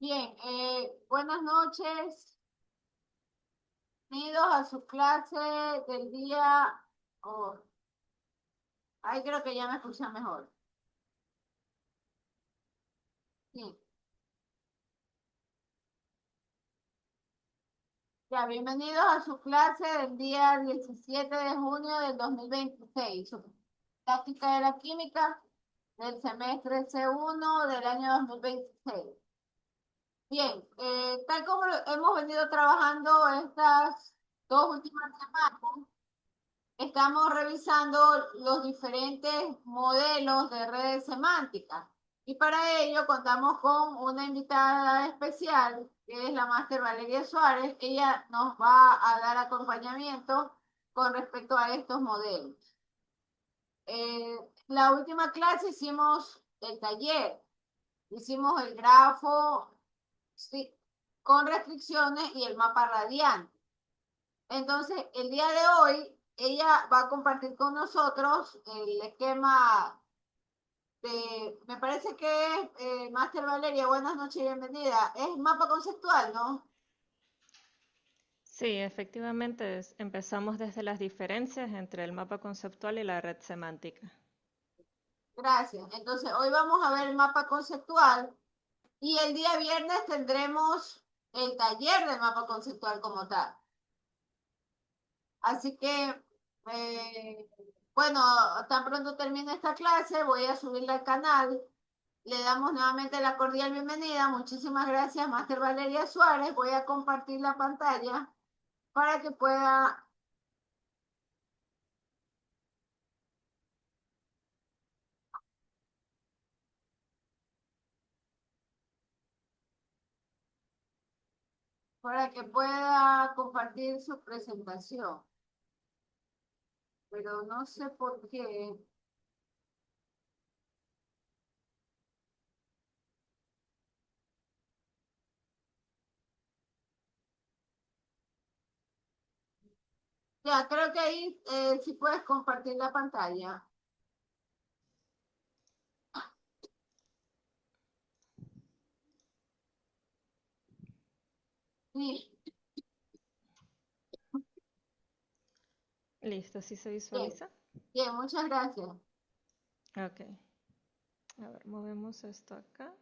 Bien, buenas noches. Bienvenidos a su clase del día. Oh, ahí creo que ya me escuchan mejor. Bien, ya, bienvenidos a su clase del día 17 de junio del 2026. Su práctica de la química del semestre C1 del año 2026. Bien, tal como hemos venido trabajando estas dos últimas semanas. Estamos revisando los diferentes modelos de redes semánticas y para ello contamos con una invitada especial que es la máster Valeria Suárez. Ella nos va a dar acompañamiento con respecto a estos modelos. Eh, la última clase hicimos el taller, hicimos el grafo, sí, con restricciones y el mapa radiante. Entonces, el día de hoy, ella va a compartir con nosotros el esquema me parece que es, Máster Valeria, buenas noches y bienvenida. Es mapa conceptual, ¿no? Sí, efectivamente empezamos desde las diferencias entre el mapa conceptual y la red semántica. Gracias. Entonces, hoy vamos a ver el mapa conceptual y el día viernes tendremos el taller del mapa conceptual como tal. Así que, eh, bueno, tan pronto termine esta clase, voy a subirla al canal. Le damos nuevamente la cordial bienvenida. Muchísimas gracias, Máster Valeria Suárez. Voy a compartir la pantalla para que pueda, para que pueda compartir su presentación. Pero no sé por qué. Ya, creo que ahí sí puedes compartir la pantalla. Sí, Listo, ¿sí se bien, visualiza? bien, muchas gracias. Ok. A ver, movemos esto acá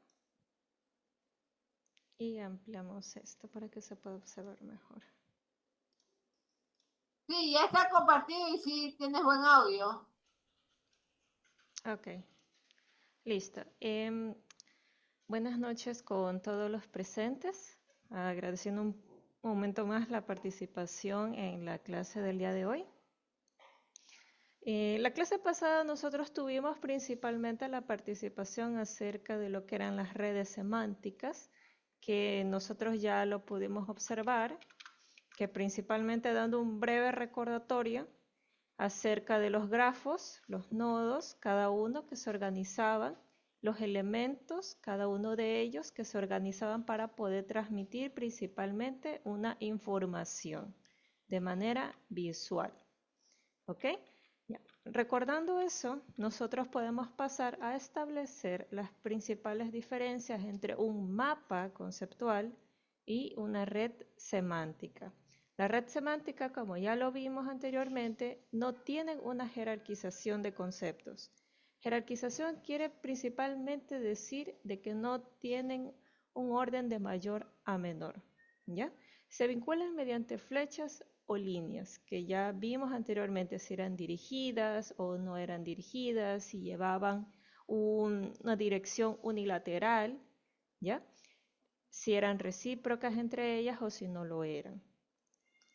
y ampliamos esto para que se pueda observar mejor. Sí, ya está compartido y sí tienes buen audio. Ok, listo. Buenas noches con todos los presentes, agradeciendo un momento más la participación en la clase del día de hoy. La clase pasada nosotros tuvimos principalmente la participación acerca de lo que eran las redes semánticas, que nosotros ya lo pudimos observar, que principalmente dando un breve recordatorio acerca de los grafos, los nodos, cada uno que se organizaban, los elementos, cada uno de ellos que se organizaban para poder transmitir principalmente una información de manera visual. ¿Ok? Ya. Recordando eso, nosotros podemos pasar a establecer las principales diferencias entre un mapa conceptual y una red semántica. La red semántica, como ya lo vimos anteriormente, no tiene una jerarquización de conceptos. Jerarquización quiere principalmente decir de que no tienen un orden de mayor a menor, ¿ya? Se vinculan mediante flechas o líneas, que ya vimos anteriormente si eran dirigidas o no eran dirigidas, si llevaban una dirección unilateral, ¿ya? Si eran recíprocas entre ellas o si no lo eran.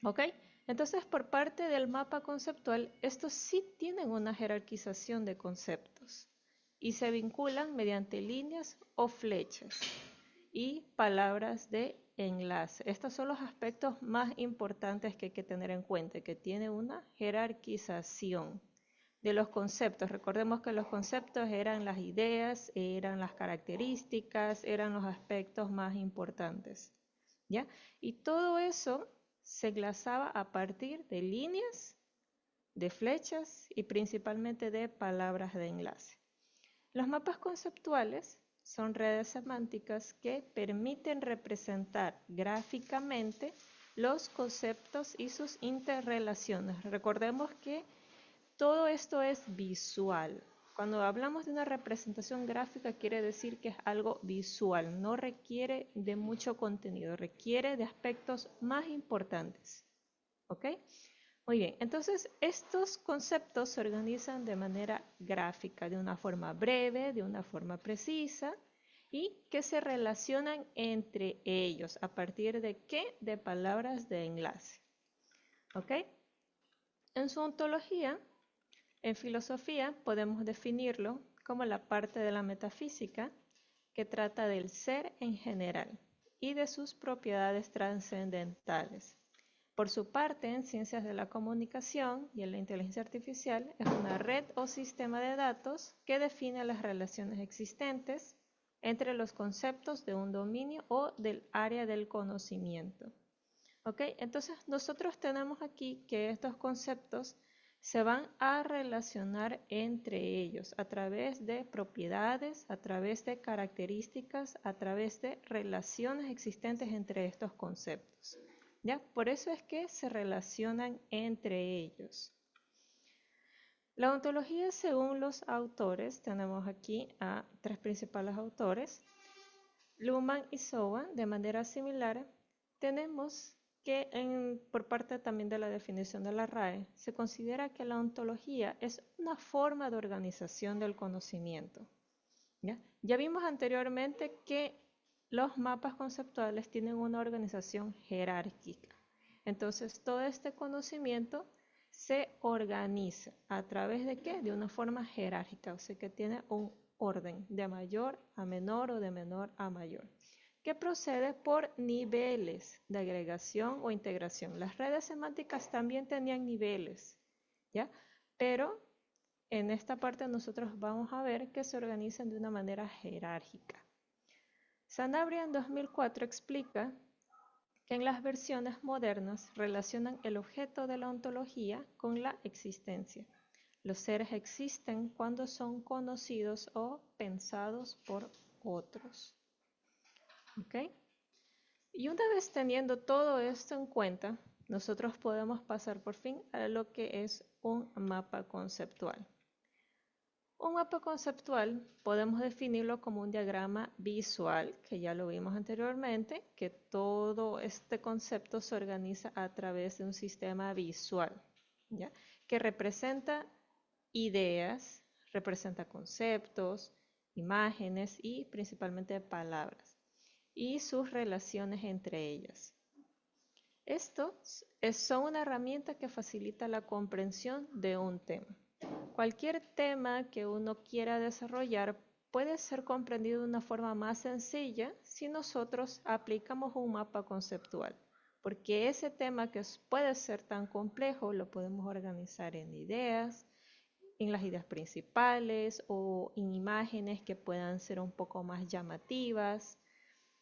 ¿Ok? Entonces, por parte del mapa conceptual, estos sí tienen una jerarquización de conceptos y se vinculan mediante líneas o flechas y palabras de enlace. Estos son los aspectos más importantes que hay que tener en cuenta, que tiene una jerarquización de los conceptos. Recordemos que los conceptos eran las ideas, eran las características, eran los aspectos más importantes. ¿Ya? Y todo eso se enlazaba a partir de líneas, de flechas y principalmente de palabras de enlace. Los mapas conceptuales son redes semánticas que permiten representar gráficamente los conceptos y sus interrelaciones. Recordemos que todo esto es visual. Cuando hablamos de una representación gráfica quiere decir que es algo visual, no requiere de mucho contenido, requiere de aspectos más importantes. ¿Ok? Muy bien, entonces estos conceptos se organizan de manera gráfica, de una forma breve, de una forma precisa y que se relacionan entre ellos. ¿A partir de qué? De palabras de enlace. ¿Ok? En su ontología, en filosofía, podemos definirlo como la parte de la metafísica que trata del ser en general y de sus propiedades trascendentales. Por su parte, en ciencias de la comunicación y en la inteligencia artificial, es una red o sistema de datos que define las relaciones existentes entre los conceptos de un dominio o del área del conocimiento. ¿Ok? Entonces, nosotros tenemos aquí que estos conceptos se van a relacionar entre ellos a través de propiedades, a través de características, a través de relaciones existentes entre estos conceptos. ¿Ya? Por eso es que se relacionan entre ellos. La ontología, según los autores, tenemos aquí a tres principales autores, Luhmann y Sowa. De manera similar, tenemos que por parte también de la definición de la RAE, se considera que la ontología es una forma de organización del conocimiento. Ya vimos anteriormente que los mapas conceptuales tienen una organización jerárquica. Entonces, todo este conocimiento se organiza a través de ¿qué? De una forma jerárquica, o sea que tiene un orden de mayor a menor o de menor a mayor, que procede por niveles de agregación o integración. Las redes semánticas también tenían niveles, ¿ya? Pero en esta parte nosotros vamos a ver que se organizan de una manera jerárquica. Sanabria en 2004 explica que en las versiones modernas relacionan el objeto de la ontología con la existencia. Los seres existen cuando son conocidos o pensados por otros. ¿Ok? Y una vez teniendo todo esto en cuenta, nosotros podemos pasar por fin a lo que es un mapa conceptual. Un mapa conceptual podemos definirlo como un diagrama visual, que ya lo vimos anteriormente, que todo este concepto se organiza a través de un sistema visual, ¿ya? Que representa ideas, representa conceptos, imágenes y principalmente palabras, y sus relaciones entre ellas. Estos son una herramienta que facilita la comprensión de un tema. Cualquier tema que uno quiera desarrollar puede ser comprendido de una forma más sencilla si nosotros aplicamos un mapa conceptual, porque ese tema que puede ser tan complejo lo podemos organizar en ideas, en las ideas principales o en imágenes que puedan ser un poco más llamativas,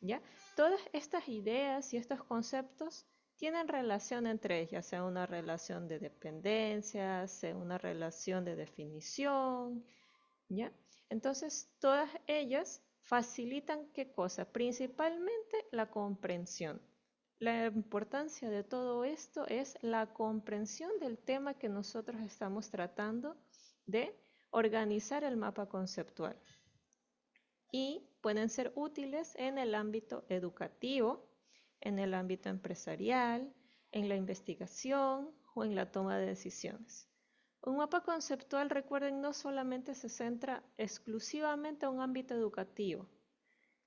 ¿ya? Todas estas ideas y estos conceptos tienen relación entre ellas, sea una relación de dependencia, sea una relación de definición, ¿ya? Entonces, todas ellas facilitan ¿qué cosa? Principalmente la comprensión. La importancia de todo esto es la comprensión del tema que nosotros estamos tratando de organizar el mapa conceptual. Y pueden ser útiles en el ámbito educativo, en el ámbito empresarial, en la investigación o en la toma de decisiones. Un mapa conceptual, recuerden, no solamente se centra exclusivamente en un ámbito educativo.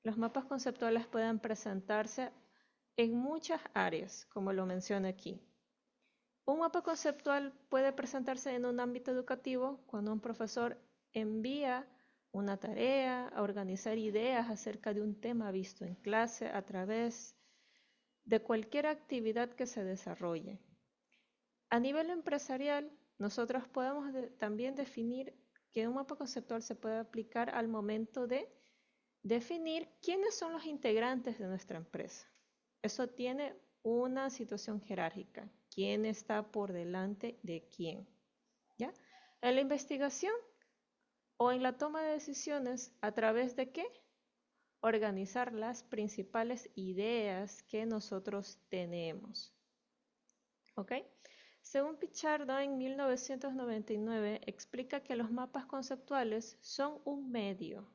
Los mapas conceptuales pueden presentarse en muchas áreas, como lo menciono aquí. Un mapa conceptual puede presentarse en un ámbito educativo cuando un profesor envía una tarea a organizar ideas acerca de un tema visto en clase a través de cualquier actividad que se desarrolle. A nivel empresarial, nosotros podemos también definir que un mapa conceptual se puede aplicar al momento de definir quiénes son los integrantes de nuestra empresa. Eso tiene una situación jerárquica. ¿Quién está por delante de quién? ¿Ya? En la investigación o en la toma de decisiones, ¿a través de qué? organizar las principales ideas que nosotros tenemos. ¿Ok? Según Pichardo, en 1999 explica que los mapas conceptuales son un medio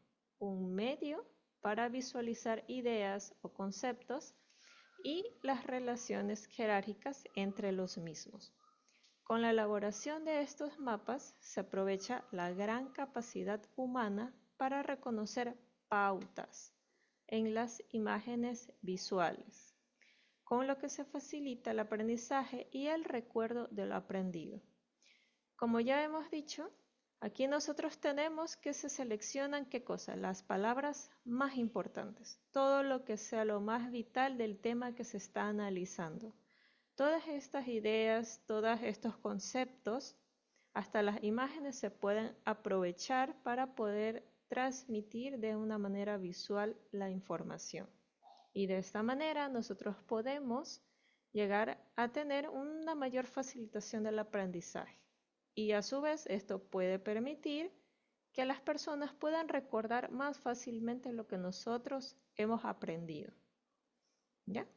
para visualizar ideas o conceptos y las relaciones jerárquicas entre los mismos. Con la elaboración de estos mapas se aprovecha la gran capacidad humana para reconocer pautas en las imágenes visuales, con lo que se facilita el aprendizaje y el recuerdo de lo aprendido. Como ya hemos dicho, aquí nosotros tenemos que se seleccionan ¿qué cosa? Las palabras más importantes, todo lo que sea lo más vital del tema que se está analizando. Todas estas ideas, todos estos conceptos, hasta las imágenes se pueden aprovechar para poder transmitir de una manera visual la información. Y de esta manera nosotros podemos llegar a tener una mayor facilitación del aprendizaje. Y a su vez esto puede permitir que las personas puedan recordar más fácilmente lo que nosotros hemos aprendido. ¿Ya?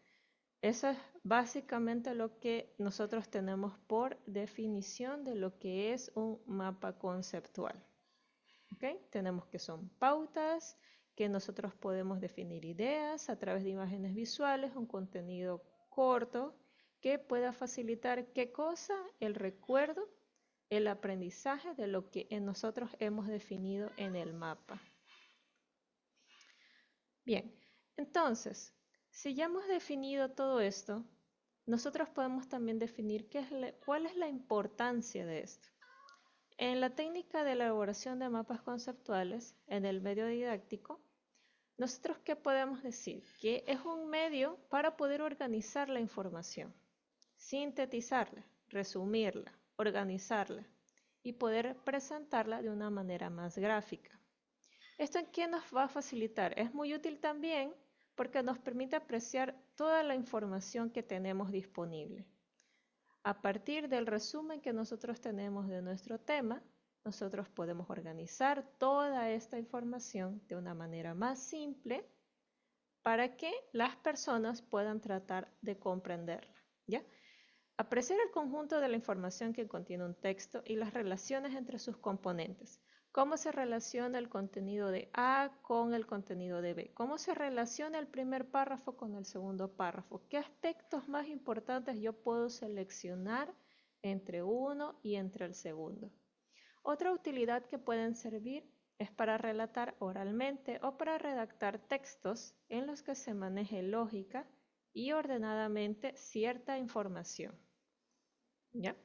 Eso es básicamente lo que nosotros tenemos por definición de lo que es un mapa conceptual. ¿Okay? Tenemos que son pautas, que nosotros podemos definir ideas a través de imágenes visuales, un contenido corto que pueda facilitar ¿qué cosa? El recuerdo, el aprendizaje de lo que nosotros hemos definido en el mapa. Bien, entonces, si ya hemos definido todo esto, nosotros podemos también definir cuál es la importancia de esto. En la técnica de elaboración de mapas conceptuales, en el medio didáctico, nosotros ¿qué podemos decir? Que es un medio para poder organizar la información, sintetizarla, resumirla, organizarla y poder presentarla de una manera más gráfica. ¿Esto en qué nos va a facilitar? Es muy útil también porque nos permite apreciar toda la información que tenemos disponible. A partir del resumen que nosotros tenemos de nuestro tema, nosotros podemos organizar toda esta información de una manera más simple para que las personas puedan tratar de comprenderla, ¿ya? Apreciar el conjunto de la información que contiene un texto y las relaciones entre sus componentes. ¿Cómo se relaciona el contenido de A con el contenido de B? ¿Cómo se relaciona el primer párrafo con el segundo párrafo? ¿Qué aspectos más importantes yo puedo seleccionar entre uno y entre el segundo? Otra utilidad que pueden servir es para relatar oralmente o para redactar textos en los que se maneje lógica y ordenadamente cierta información. ¿Ya?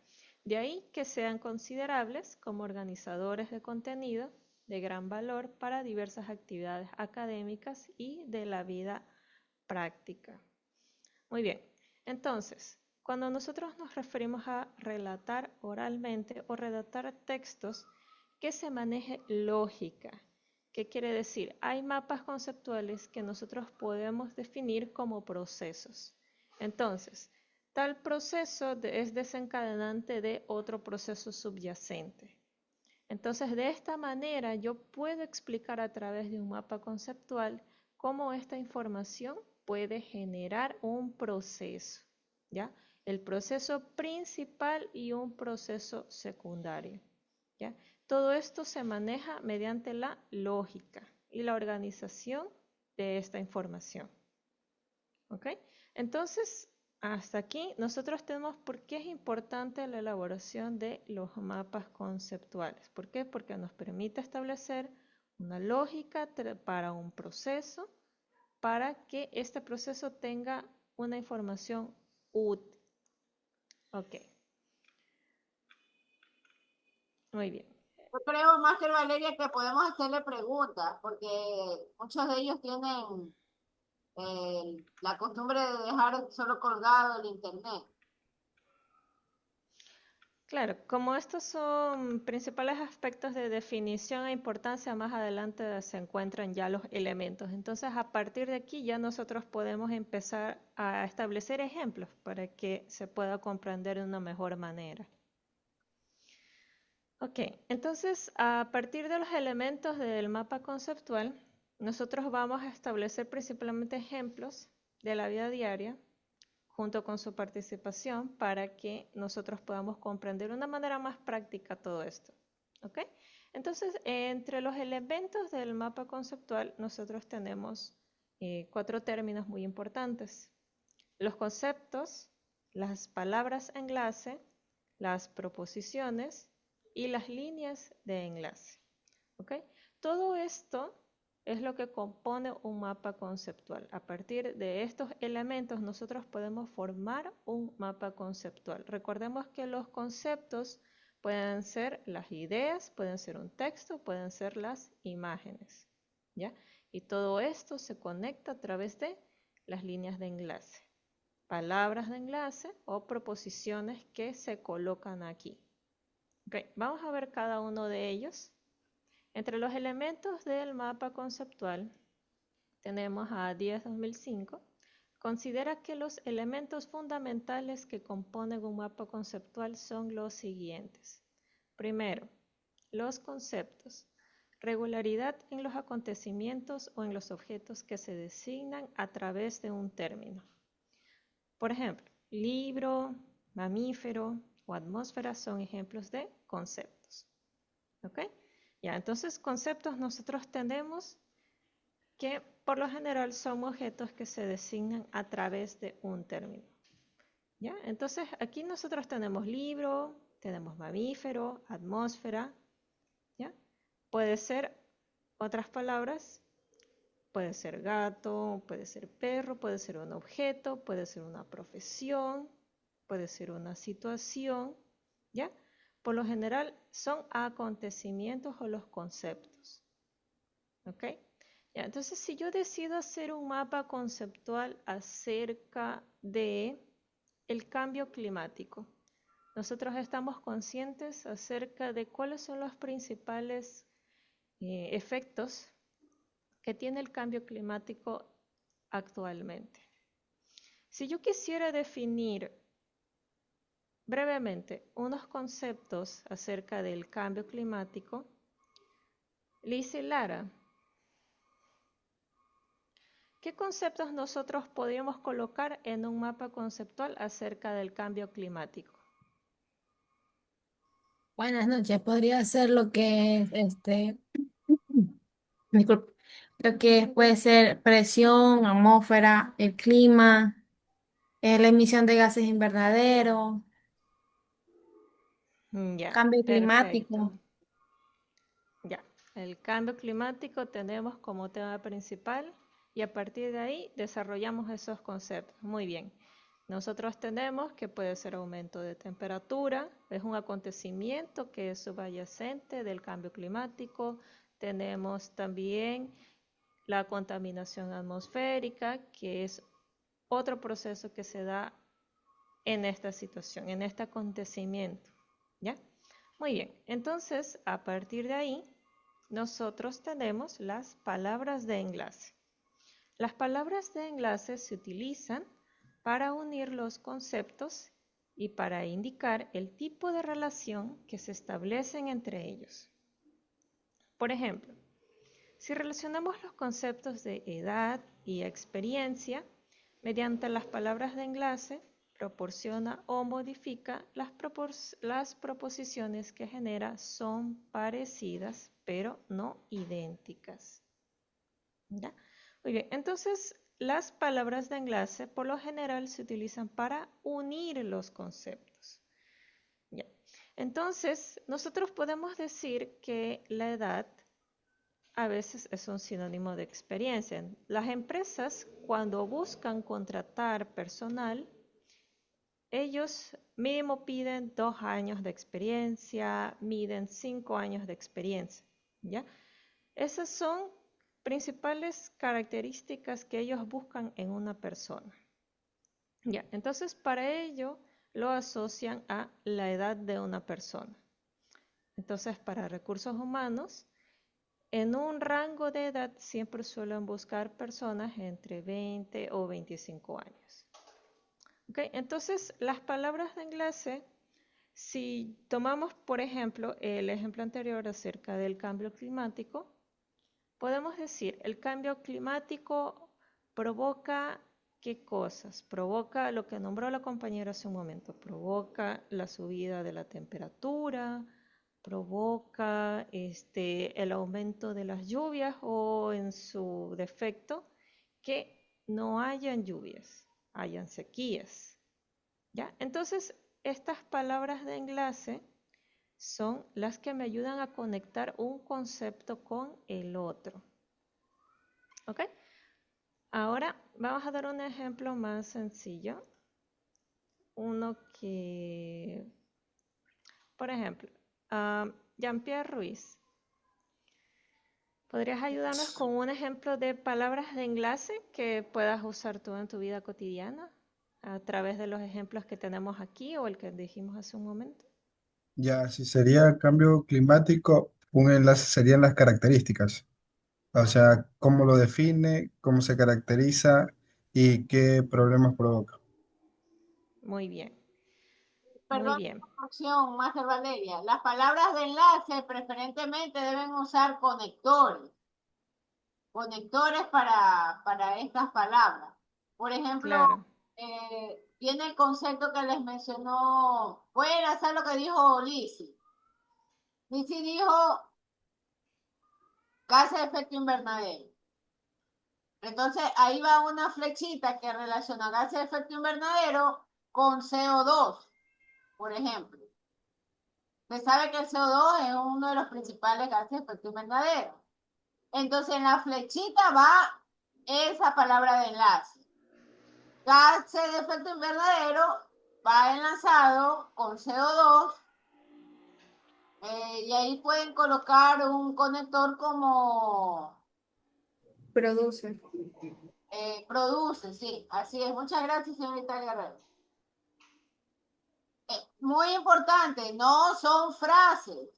De ahí que sean considerables como organizadores de contenido de gran valor para diversas actividades académicas y de la vida práctica. Muy bien, entonces, cuando nosotros nos referimos a relatar oralmente o redactar textos, que se maneje lógica. ¿Qué quiere decir? Hay mapas conceptuales que nosotros podemos definir como procesos. Entonces, tal proceso es desencadenante de otro proceso subyacente. Entonces, de esta manera yo puedo explicar a través de un mapa conceptual cómo esta información puede generar un proceso, ¿ya? El proceso principal y un proceso secundario, ¿ya? Todo esto se maneja mediante la lógica y la organización de esta información. ¿Ok? Entonces, hasta aquí nosotros tenemos por qué es importante la elaboración de los mapas conceptuales. ¿Por qué? Porque nos permite establecer una lógica para un proceso, para que este proceso tenga una información útil. Ok. Muy bien. Yo creo, Máster Valeria, que podemos hacerle preguntas, porque muchos de ellos tienen la costumbre de dejar solo colgado el internet. Claro, como estos son principales aspectos de definición e importancia, más adelante se encuentran ya los elementos. Entonces, a partir de aquí ya nosotros podemos empezar a establecer ejemplos para que se pueda comprender de una mejor manera. Ok, entonces a partir de los elementos del mapa conceptual, nosotros vamos a establecer principalmente ejemplos de la vida diaria junto con su participación para que nosotros podamos comprender de una manera más práctica todo esto. ¿Ok? Entonces, entre los elementos del mapa conceptual, nosotros tenemos 4 términos muy importantes. Los conceptos, las palabras enlace, las proposiciones y las líneas de enlace. ¿Ok? Todo esto es lo que compone un mapa conceptual. A partir de estos elementos nosotros podemos formar un mapa conceptual. Recordemos que los conceptos pueden ser las ideas, pueden ser un texto, pueden ser las imágenes, ¿ya? Y todo esto se conecta a través de las líneas de enlace, palabras de enlace o proposiciones que se colocan aquí. Okay, vamos a ver cada uno de ellos. Entre los elementos del mapa conceptual tenemos a 10-2005. Considera que los elementos fundamentales que componen un mapa conceptual son los siguientes. Primero, los conceptos. Regularidad en los acontecimientos o en los objetos que se designan a través de un término. Por ejemplo, libro, mamífero o atmósfera son ejemplos de conceptos. ¿Ok? Ya, entonces conceptos nosotros tenemos que por lo general son objetos que se designan a través de un término. ¿Ya? Entonces aquí nosotros tenemos libro, tenemos mamífero, atmósfera. ¿Ya? Puede ser otras palabras, puede ser gato, puede ser perro, puede ser un objeto, puede ser una profesión, puede ser una situación. ¿Ya? Por lo general son acontecimientos o los conceptos. ¿Ok? Ya, entonces, si yo decido hacer un mapa conceptual acerca de el cambio climático, nosotros estamos conscientes acerca de cuáles son los principales efectos que tiene el cambio climático actualmente. Si yo quisiera definir brevemente unos conceptos acerca del cambio climático, Liz y Lara, ¿qué conceptos nosotros podríamos colocar en un mapa conceptual acerca del cambio climático? Buenas noches, podría ser lo que disculpe, lo que puede ser presión, atmósfera, el clima, la emisión de gases invernaderos, Ya, cambio perfecto. climático. Ya, el cambio climático tenemos como tema principal y a partir de ahí desarrollamos esos conceptos. Muy bien. Nosotros tenemos que puede ser aumento de temperatura, es un acontecimiento que es subyacente del cambio climático. Tenemos también la contaminación atmosférica, que es otro proceso que se da en esta situación, en este acontecimiento. ¿Ya? Muy bien, entonces a partir de ahí nosotros tenemos las palabras de enlace. Las palabras de enlace se utilizan para unir los conceptos y para indicar el tipo de relación que se establecen entre ellos. Por ejemplo, si relacionamos los conceptos de edad y experiencia mediante las palabras de enlace, proporciona o modifica las proposiciones que genera son parecidas pero no idénticas. ¿Ya? Muy bien, entonces las palabras de enlace por lo general se utilizan para unir los conceptos. ¿Ya? Entonces, nosotros podemos decir que la edad a veces es un sinónimo de experiencia. Las empresas, cuando buscan contratar personal, ellos mínimo piden 2 años de experiencia, miden 5 años de experiencia, ¿ya? Esas son principales características que ellos buscan en una persona. Ya, entonces para ello lo asocian a la edad de una persona. Entonces para recursos humanos, en un rango de edad siempre suelen buscar personas entre 20 o 25 años. Okay, entonces las palabras de enlace, si tomamos por ejemplo el ejemplo anterior acerca del cambio climático, podemos decir, el cambio climático provoca ¿qué cosas? Provoca lo que nombró la compañera hace un momento, provoca la subida de la temperatura, provoca el aumento de las lluvias o en su defecto que no hayan lluvias, hayan sequías. ¿Ya? Entonces, estas palabras de enlace son las que me ayudan a conectar un concepto con el otro. ¿Ok? Ahora vamos a dar un ejemplo más sencillo. Uno que, por ejemplo, Jean-Pierre Ruiz. ¿Podrías ayudarnos con un ejemplo de palabras de enlace que puedas usar tú en tu vida cotidiana a través de los ejemplos que tenemos aquí o el que dijimos hace un momento? Ya, si sería cambio climático, un enlace serían las características. O sea, cómo lo define, cómo se caracteriza y qué problemas provoca. Muy bien, muy Perdón, bien. opción, Master Valeria. Las palabras de enlace preferentemente deben usar conectores, conectores para estas palabras. Por ejemplo, Claro, tiene el concepto que les mencionó, voy a enlazar lo que dijo Lizzy. Lizzy dijo gases de efecto invernadero. Entonces ahí va una flechita que relaciona gases de efecto invernadero con CO2, por ejemplo. Se sabe que el CO2 es uno de los principales gases de efecto invernadero. Entonces en la flechita va esa palabra de enlace. Gases de efecto invernadero va enlazado con CO2 y ahí pueden colocar un conector como Produce. produce, sí, así es. Muchas gracias, señorita Guerrero. Muy importante, no son frases.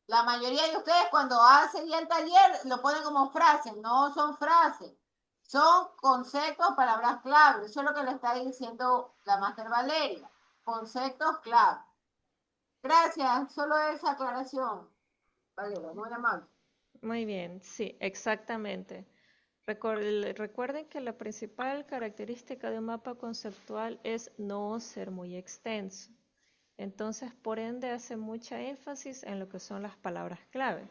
La mayoría de ustedes cuando hacen ya el taller lo ponen como frases, no son frases. Son conceptos, palabras clave. Eso es lo que le está diciendo la Máster Valeria. Conceptos clave. Gracias, solo esa aclaración. Valeria, muy amable. muy bien, sí, exactamente. Recuerden que la principal característica de un mapa conceptual es no ser muy extenso. Entonces, por ende, hace mucha énfasis en lo que son las palabras clave.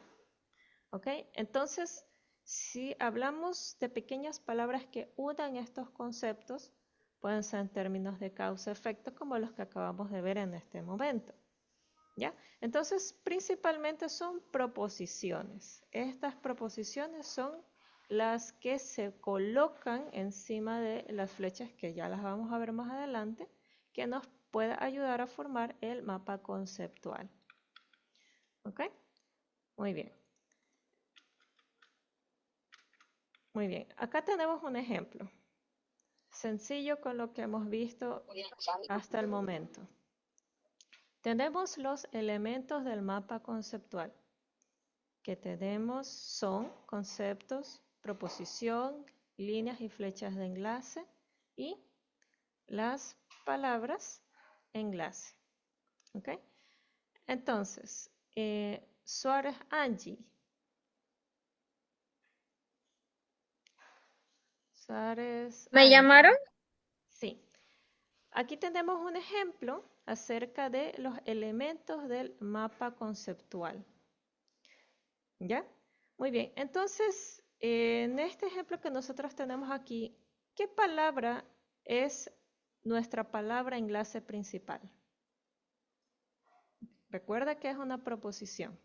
¿Ok? Entonces, si hablamos de pequeñas palabras que unan estos conceptos, pueden ser en términos de causa-efecto como los que acabamos de ver en este momento. ¿Ya? Entonces, principalmente son proposiciones. Estas proposiciones son las que se colocan encima de las flechas que ya las vamos a ver más adelante, que nos puede ayudar a formar el mapa conceptual. ¿Ok? Muy bien. Muy bien. Acá tenemos un ejemplo. Sencillo con lo que hemos visto hasta el momento. Tenemos los elementos del mapa conceptual que tenemos son conceptos, proposición, líneas y flechas de enlace y las palabras enlace. ¿Ok? Entonces, Suárez Angie. Suárez ¿Me Angie. llamaron? Sí. Aquí tenemos un ejemplo acerca de los elementos del mapa conceptual. ¿Ya? Muy bien. Entonces, en este ejemplo que nosotros tenemos aquí, ¿qué palabra es nuestra palabra enlace principal? Recuerda que es una proposición.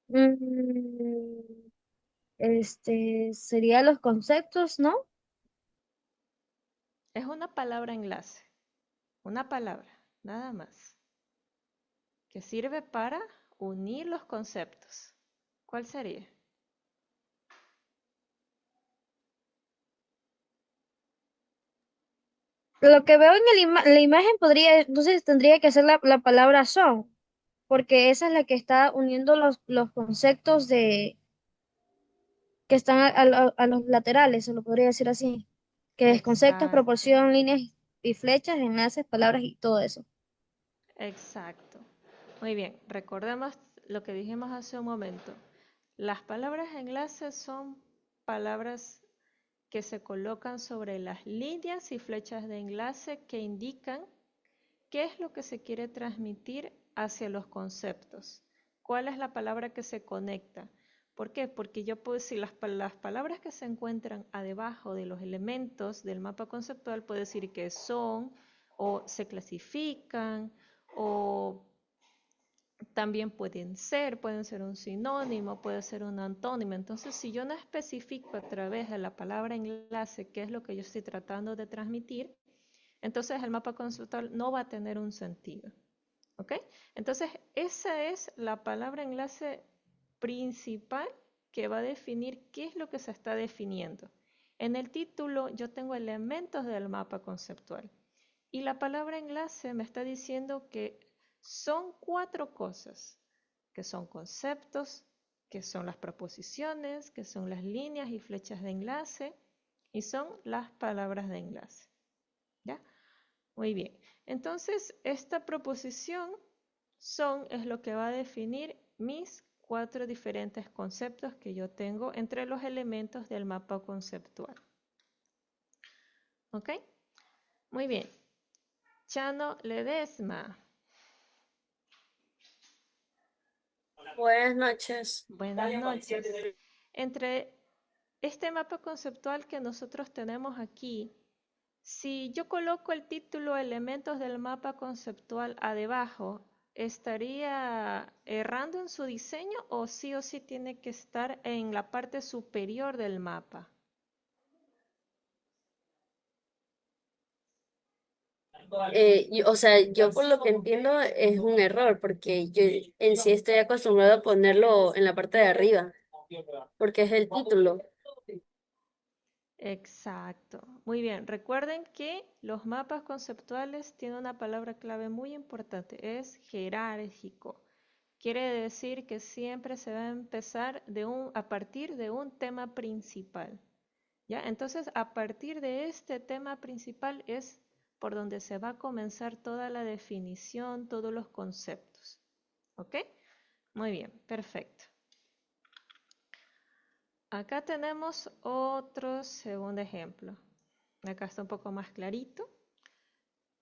Mm, sería los conceptos, ¿no? Es una palabra enlace. Una palabra, nada más. Que sirve para unir los conceptos. ¿Cuál sería? Lo que veo en la imagen podría, entonces tendría que ser la palabra son, porque esa es la que está uniendo los conceptos que están a los laterales, se lo podría decir así, que es conceptos, Exacto. proporción, líneas y flechas, enlaces, palabras y todo eso. Exacto. Muy bien, recordemos lo que dijimos hace un momento. Las palabras enlace son palabras que se colocan sobre las líneas y flechas de enlace que indican qué es lo que se quiere transmitir hacia los conceptos. ¿Cuál es la palabra que se conecta? ¿Por qué? Porque yo puedo decir las palabras que se encuentran debajo de los elementos del mapa conceptual, puedo decir que son o se clasifican o también pueden ser un sinónimo, puede ser un antónimo. Entonces, si yo no especifico a través de la palabra enlace qué es lo que yo estoy tratando de transmitir, entonces el mapa conceptual no va a tener un sentido. ¿Ok? Entonces, esa es la palabra enlace principal que va a definir qué es lo que se está definiendo. En el título yo tengo elementos del mapa conceptual y la palabra enlace me está diciendo que son 4 cosas, que son conceptos, que son las proposiciones, que son las líneas y flechas de enlace y son las palabras de enlace. ¿Ya? Muy bien. Entonces, esta proposición es lo que va a definir mis 4 diferentes conceptos que yo tengo entre los elementos del mapa conceptual. ¿Ok? Muy bien. Chano Ledesma. Buenas noches. Buenas noches. Entre este mapa conceptual que nosotros tenemos aquí, si yo coloco el título Elementos del mapa conceptual debajo, ¿estaría errando en su diseño o sí tiene que estar en la parte superior del mapa? O sea, yo por lo que entiendo es un error, porque yo en sí estoy acostumbrado a ponerlo en la parte de arriba, porque es el título. Exacto. Muy bien. Recuerden que los mapas conceptuales tienen una palabra clave muy importante, es jerárquico. Quiere decir que siempre se va a empezar a partir de un tema principal. ¿Ya? Entonces, a partir de este tema principal es por donde se va a comenzar toda la definición, todos los conceptos. ¿Ok? Muy bien, perfecto. Acá tenemos otro segundo ejemplo. Acá está un poco más clarito.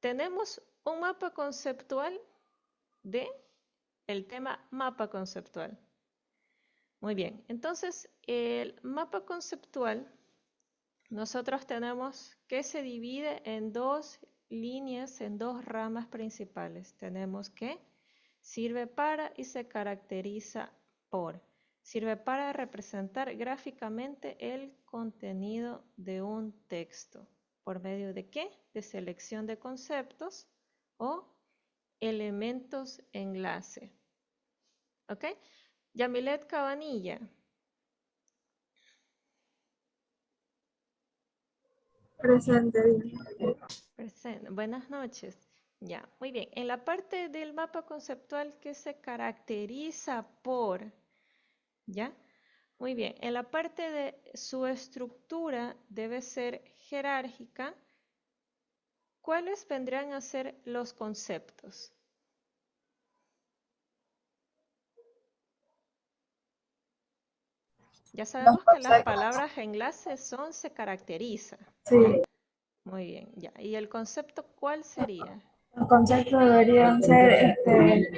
Tenemos un mapa conceptual de el tema mapa conceptual. Muy bien, entonces el mapa conceptual nosotros tenemos que se divide en 2 líneas, en 2 ramas principales. Tenemos que sirve para y se caracteriza por. Sirve para representar gráficamente el contenido de un texto. ¿Por medio de qué? De selección de conceptos o elementos enlace. ¿Ok? Yamilet Cabanilla. Presente, bien. Presente. Buenas noches. Ya, muy bien. En la parte del mapa conceptual que se caracteriza por, ¿ya? Muy bien. En la parte de su estructura debe ser jerárquica. ¿Cuáles vendrían a ser los conceptos? Ya sabemos que las palabras enlaces se caracteriza. Sí, Muy bien, ya. ¿Y el concepto cuál sería? los conceptos deberían ser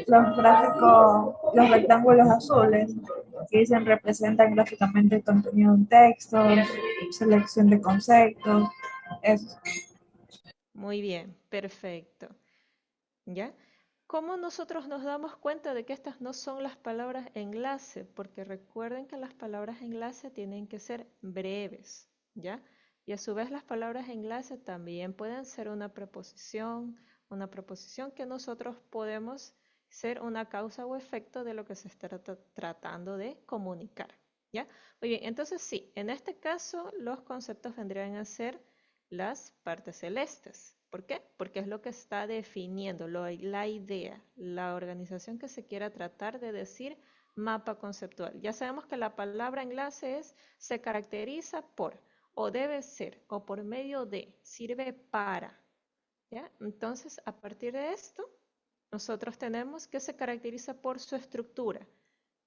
los gráficos, los rectángulos azules, que dicen representan gráficamente el contenido de un texto, selección de conceptos, eso. Muy bien, perfecto. ¿Ya? ¿Cómo nosotros nos damos cuenta de que estas no son las palabras enlace? Porque recuerden que las palabras enlace tienen que ser breves, ¿ya? Y a su vez las palabras enlace también pueden ser una preposición que nosotros podemos ser una causa o efecto de lo que se está tratando de comunicar, ¿ya? Muy bien, entonces sí, en este caso los conceptos vendrían a ser las partes celestes. ¿Por qué? Porque es lo que está definiendo la idea, la organización que se quiera tratar de decir mapa conceptual. Ya sabemos que la palabra enlace se caracteriza por, o debe ser, o por medio de, sirve para. ¿Ya? Entonces, a partir de esto, nosotros tenemos que se caracteriza por su estructura.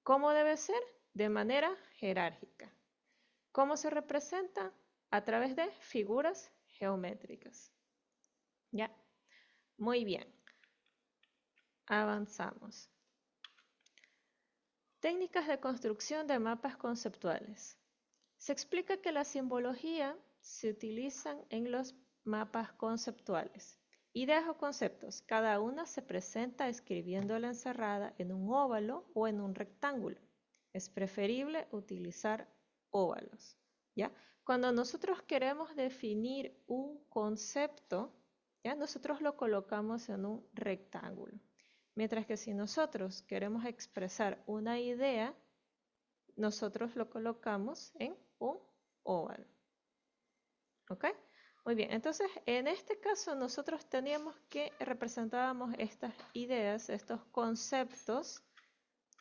¿Cómo debe ser? De manera jerárquica. ¿Cómo se representa? A través de figuras geométricas. ¿Ya? Muy bien. Avanzamos. Técnicas de construcción de mapas conceptuales. Se explica que la simbología se utiliza en los mapas conceptuales. Ideas o conceptos, cada una se presenta escribiéndola encerrada en un óvalo o en un rectángulo. Es preferible utilizar óvalos, ¿ya? Cuando nosotros queremos definir un concepto, ¿ya? Nosotros lo colocamos en un rectángulo. Mientras que si nosotros queremos expresar una idea, nosotros lo colocamos en un óvalo. ¿Ok? Muy bien, entonces en este caso nosotros teníamos que representábamos estas ideas, estos conceptos,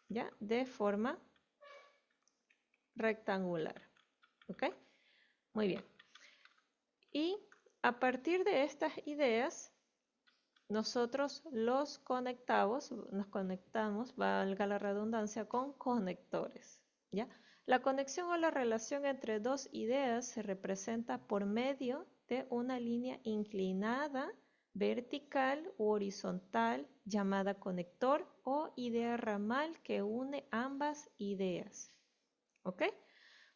¿ya? De forma rectangular. ¿Ok? Muy bien. Y a partir de estas ideas, nosotros nos conectamos, valga la redundancia, con conectores, ¿ya? La conexión o la relación entre dos ideas se representa por medio de una línea inclinada, vertical u horizontal, llamada conector o idea ramal que une ambas ideas. ¿Ok?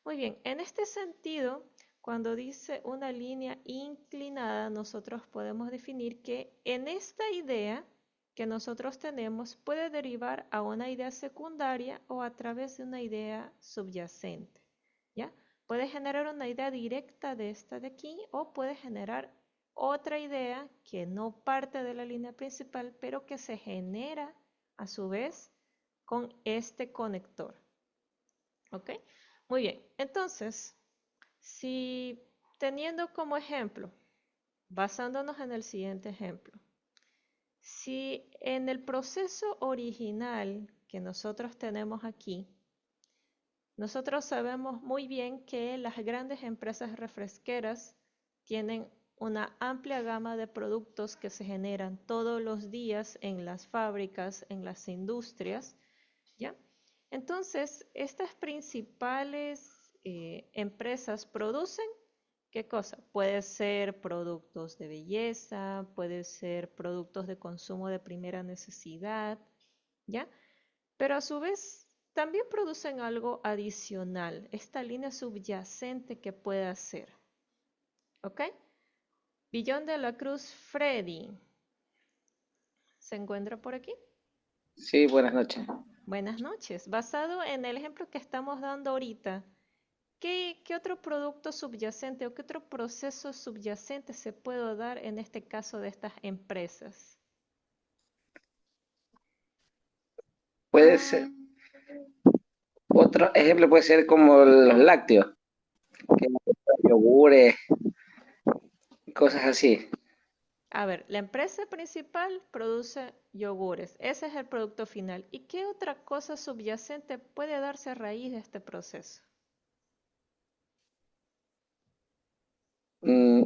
Muy bien, en este sentido, cuando dice una línea inclinada, nosotros podemos definir que en esta idea que nosotros tenemos puede derivar a una idea secundaria o a través de una idea subyacente, ¿ya? Puede generar una idea directa de esta de aquí o puede generar otra idea que no parte de la línea principal, pero que se genera a su vez con este conector. ¿Ok? Muy bien, entonces, si teniendo como ejemplo, basándonos en el siguiente ejemplo, si en el proceso original que nosotros tenemos aquí, nosotros sabemos muy bien que las grandes empresas refresqueras tienen una amplia gama de productos que se generan todos los días en las fábricas, en las industrias, ¿ya? Entonces, estas principales empresas producen, ¿qué cosa? Puede ser productos de belleza, puede ser productos de consumo de primera necesidad, ¿ya? Pero a su vez también producen algo adicional, esta línea subyacente que puede hacer, ¿ok? Billón de la Cruz Freddy, ¿se encuentra por aquí? Sí, buenas noches. Buenas noches. Basado en el ejemplo que estamos dando ahorita, ¿qué otro producto subyacente o qué otro proceso subyacente se puede dar en este caso de estas empresas? Puede ser, otro ejemplo puede ser como los lácteos, que yogures, cosas así. A ver, la empresa principal produce yogures, ese es el producto final. ¿Y qué otra cosa subyacente puede darse a raíz de este proceso? Mm,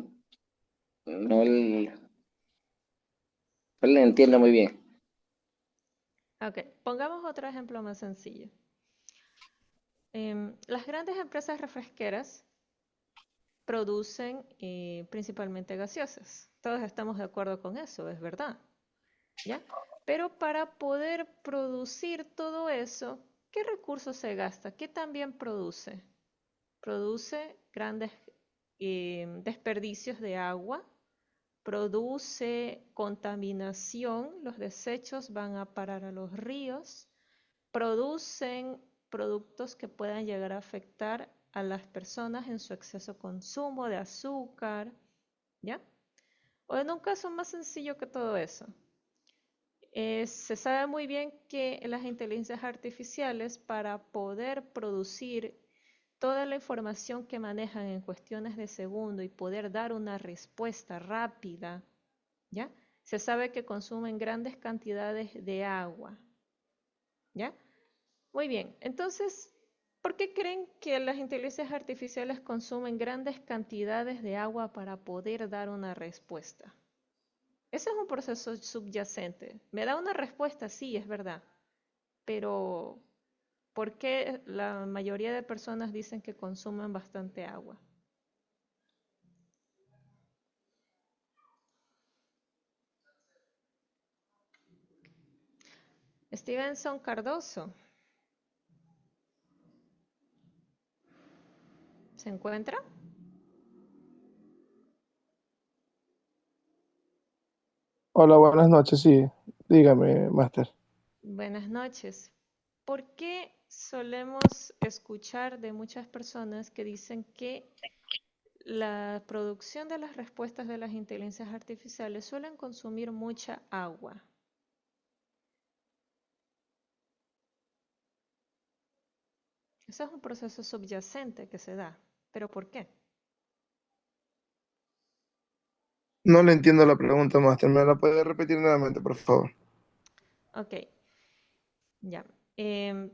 no, no le entiendo muy bien. Ok, pongamos otro ejemplo más sencillo. Las grandes empresas refresqueras producen principalmente gaseosas. Todos estamos de acuerdo con eso, es verdad, ¿ya? Pero para poder producir todo eso, ¿qué recursos se gasta? ¿Qué también produce? Produce grandes desperdicios de agua, produce contaminación, los desechos van a parar a los ríos, producen productos que puedan llegar a afectar a las personas en su exceso consumo de azúcar, ¿ya? O en un caso más sencillo que todo eso, se sabe muy bien que las inteligencias artificiales para poder producir toda la información que manejan en cuestiones de segundo y poder dar una respuesta rápida, ¿ya? Se sabe que consumen grandes cantidades de agua, ¿ya? Muy bien, entonces, ¿por qué creen que las inteligencias artificiales consumen grandes cantidades de agua para poder dar una respuesta? Ese es un proceso subyacente. Me da una respuesta, sí, es verdad, pero ¿por qué la mayoría de personas dicen que consumen bastante agua? Stevenson Cardoso, ¿se encuentra? Hola, buenas noches, sí. Dígame, Máster. Buenas noches. ¿Por qué solemos escuchar de muchas personas que dicen que la producción de las respuestas de las inteligencias artificiales suelen consumir mucha agua? Ese es un proceso subyacente que se da. ¿Pero por qué? No le entiendo la pregunta, Máster. ¿Me la puede repetir nuevamente, por favor? Ok, ya. Em,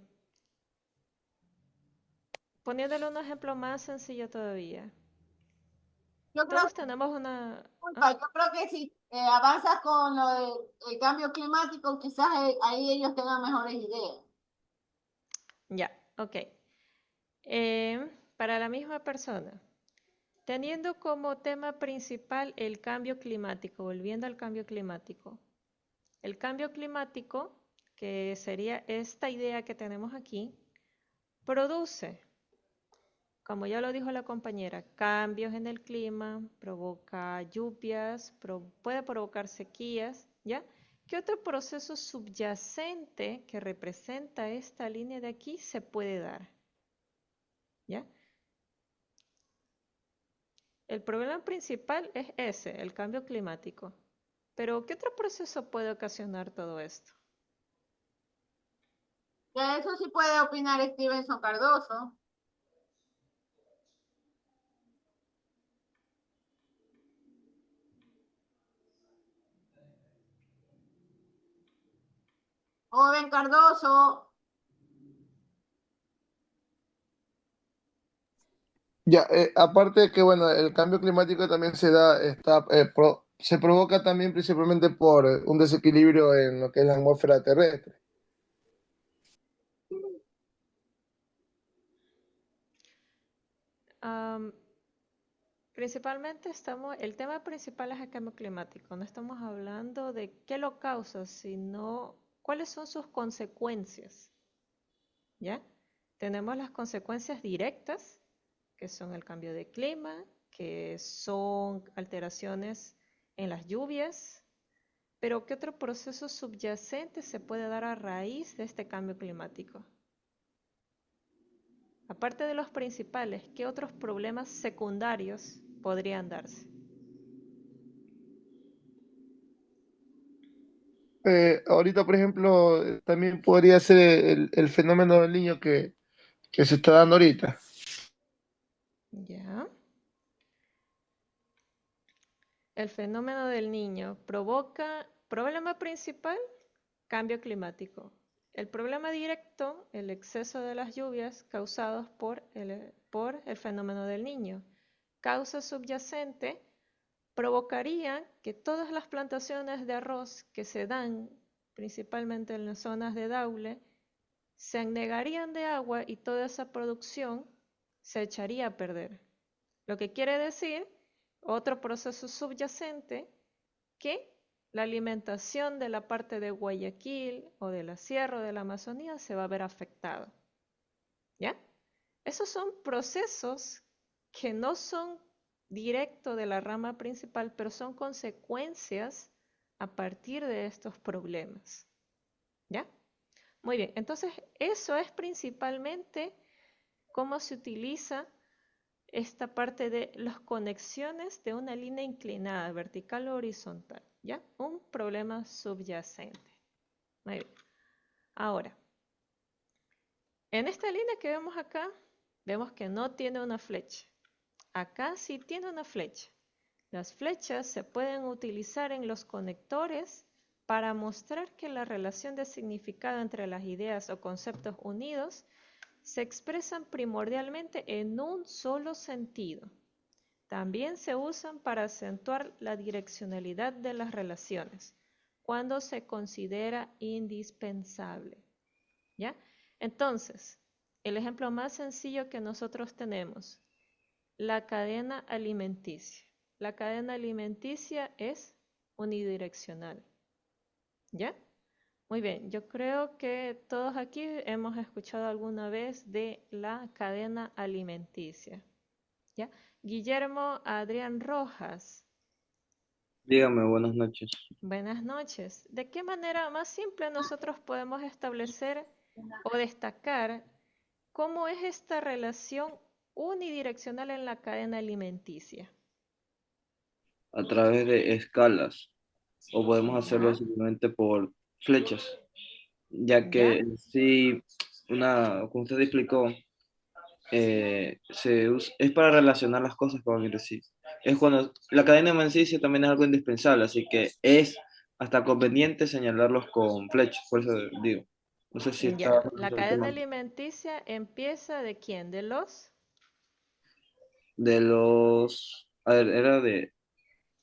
Poniéndole un ejemplo más sencillo todavía. Yo creo, Todos tenemos una... ¿Ah? disculpa, yo creo que si avanzas con lo del cambio climático, quizás ahí ellos tengan mejores ideas. Ya, ok. Para la misma persona, teniendo como tema principal el cambio climático, volviendo al cambio climático. El cambio climático, que sería esta idea que tenemos aquí, produce, como ya lo dijo la compañera, cambios en el clima, provoca lluvias, puede provocar sequías, ¿ya? ¿Qué otro proceso subyacente que representa esta línea de aquí se puede dar? ¿Ya? El problema principal es ese, el cambio climático. Pero, ¿qué otro proceso puede ocasionar todo esto? De eso sí puede opinar Stevenson Cardoso. Joven Cardoso, Ya, aparte de que, bueno, el cambio climático también se provoca también principalmente por un desequilibrio en lo que es la atmósfera terrestre. Am, Principalmente el tema principal es el cambio climático. No estamos hablando de qué lo causa, sino cuáles son sus consecuencias, ¿ya? Tenemos las consecuencias directas, que son el cambio de clima, que son alteraciones en las lluvias, pero ¿qué otro proceso subyacente se puede dar a raíz de este cambio climático? Aparte de los principales, ¿qué otros problemas secundarios podrían darse? Ahorita, por ejemplo, también podría ser el fenómeno del niño que se está dando ahorita. Ya. El fenómeno del niño provoca, problema principal, cambio climático. El problema directo, el exceso de las lluvias causados por el fenómeno del niño. Causa subyacente, provocaría que todas las plantaciones de arroz que se dan principalmente en las zonas de Daule se anegarían de agua y toda esa producción se echaría a perder. Lo que quiere decir, otro proceso subyacente, que la alimentación de la parte de Guayaquil o de la Sierra o de la Amazonía se va a ver afectado. ¿Ya? Esos son procesos que no son directos de la rama principal, pero son consecuencias a partir de estos problemas. ¿Ya? Muy bien, entonces eso es principalmente cómo se utiliza esta parte de las conexiones de una línea inclinada, vertical o horizontal, ¿ya? Un problema subyacente. Muy bien. Ahora, en esta línea que vemos acá, vemos que no tiene una flecha. Acá sí tiene una flecha. Las flechas se pueden utilizar en los conectores para mostrar que la relación de significado entre las ideas o conceptos unidos se expresan primordialmente en un solo sentido. También se usan para acentuar la direccionalidad de las relaciones, cuando se considera indispensable. ¿Ya? Entonces, el ejemplo más sencillo que nosotros tenemos, la cadena alimenticia. La cadena alimenticia es unidireccional. ¿Ya? Muy bien, yo creo que todos aquí hemos escuchado alguna vez de la cadena alimenticia. ¿Ya? Guillermo Adrián Rojas, Dígame, buenas noches. buenas noches. ¿De qué manera más simple nosotros podemos establecer o destacar cómo es esta relación unidireccional en la cadena alimenticia? A través de escalas, o podemos hacerlo ¿Ya? simplemente por flechas, ya ¿Ya? que sí, como usted explicó, es para relacionar las cosas con entre sí. Es cuando la cadena alimenticia también es algo indispensable, así que es hasta conveniente señalarlos con flechas, por eso digo. No sé si está Ya. La el cadena tema alimenticia empieza ¿de quién? ¿De los? de los, a ver, era de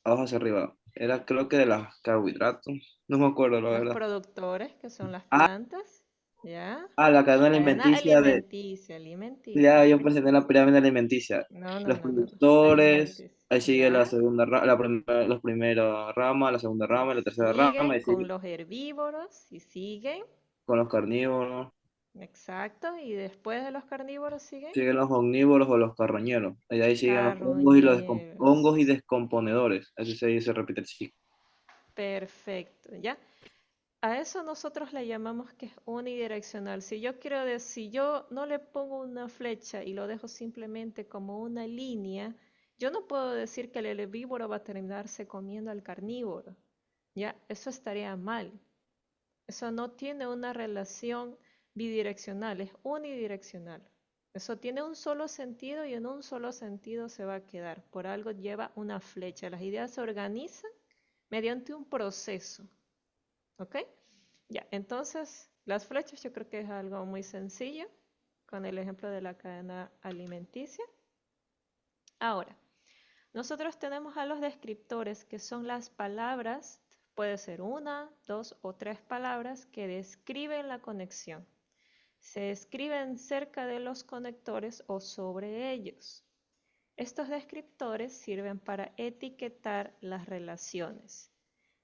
abajo hacia arriba, era creo que de los carbohidratos, no me acuerdo la Los verdad. productores, que son las Ah, plantas. ¿Ya? la cadena Cadena alimenticia de, alimenticia, alimenticia. ya yo presenté la pirámide alimenticia. No, no, Los no, no, no. productores, Alimenticia. ahí sigue la ¿Ya? segunda, la primera rama, la segunda rama, la tercera rama, Siguen y sigue con los herbívoros y siguen. con los carnívoros, Exacto. Y después de los carnívoros siguen siguen los omnívoros o los carroñeros, y de ahí siguen los hongos y carroñeros. hongos y descomponedores, así se repite el ciclo. Perfecto, ¿ya? A eso nosotros le llamamos que es unidireccional. Si yo quiero decir, si yo no le pongo una flecha y lo dejo simplemente como una línea, yo no puedo decir que el herbívoro va a terminarse comiendo al carnívoro. ¿Ya? Eso estaría mal. Eso no tiene una relación bidireccional, es unidireccional. Eso tiene un solo sentido y en un solo sentido se va a quedar. Por algo lleva una flecha. Las ideas se organizan mediante un proceso. ¿Ok? Ya, entonces las flechas yo creo que es algo muy sencillo con el ejemplo de la cadena alimenticia. Ahora, nosotros tenemos a los descriptores que son las palabras, puede ser una, dos o tres palabras que describen la conexión. Se escriben cerca de los conectores o sobre ellos. Estos descriptores sirven para etiquetar las relaciones.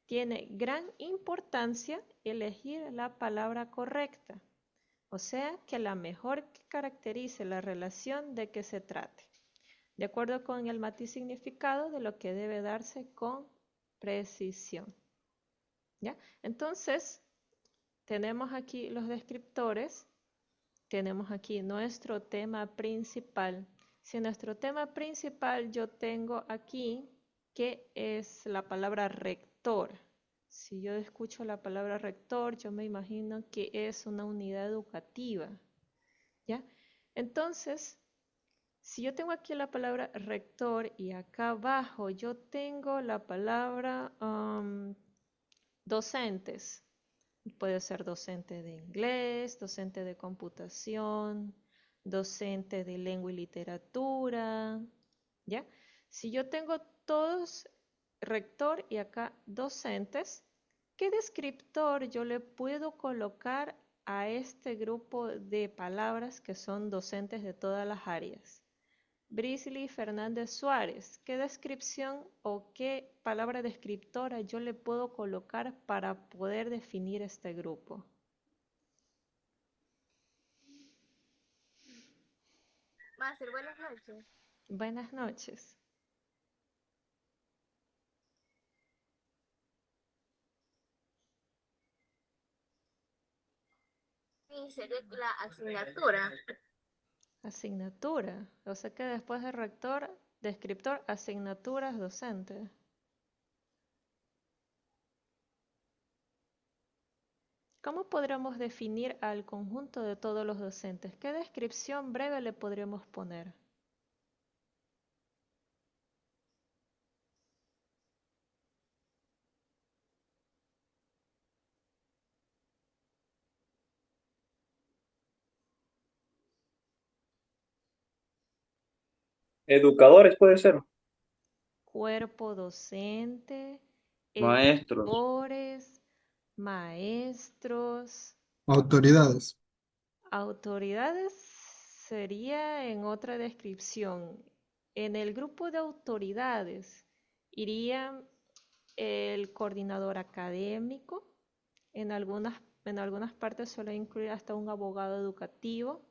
Tiene gran importancia elegir la palabra correcta, o sea, que la mejor que caracterice la relación de que se trate, de acuerdo con el matiz significado de lo que debe darse con precisión. ¿Ya? Entonces, tenemos aquí los descriptores, tenemos aquí nuestro tema principal. Si nuestro tema principal yo tengo aquí que es la palabra rector. Si yo escucho la palabra rector, yo me imagino que es una unidad educativa, ¿ya? Entonces, si yo tengo aquí la palabra rector y acá abajo yo tengo la palabra docentes, puede ser docente de inglés, docente de computación, docente de lengua y literatura, ¿ya? Si yo tengo todos rector y acá docentes, ¿qué descriptor yo le puedo colocar a este grupo de palabras que son docentes de todas las áreas? Brisley Fernández Suárez, ¿qué descripción o qué palabra descriptora yo le puedo colocar para poder definir este grupo? Máster, buenas noches. Buenas noches. Sí, sería la asignatura. Asignatura. O sea que después de rector, descriptor, asignaturas, docente. ¿Cómo podríamos definir al conjunto de todos los docentes? ¿Qué descripción breve le podríamos poner? Educadores puede ser. cuerpo docente, Maestros, editores, maestros, Autoridades. autoridades sería en otra descripción. En el grupo de autoridades iría el coordinador académico, en algunas partes suele incluir hasta un abogado educativo,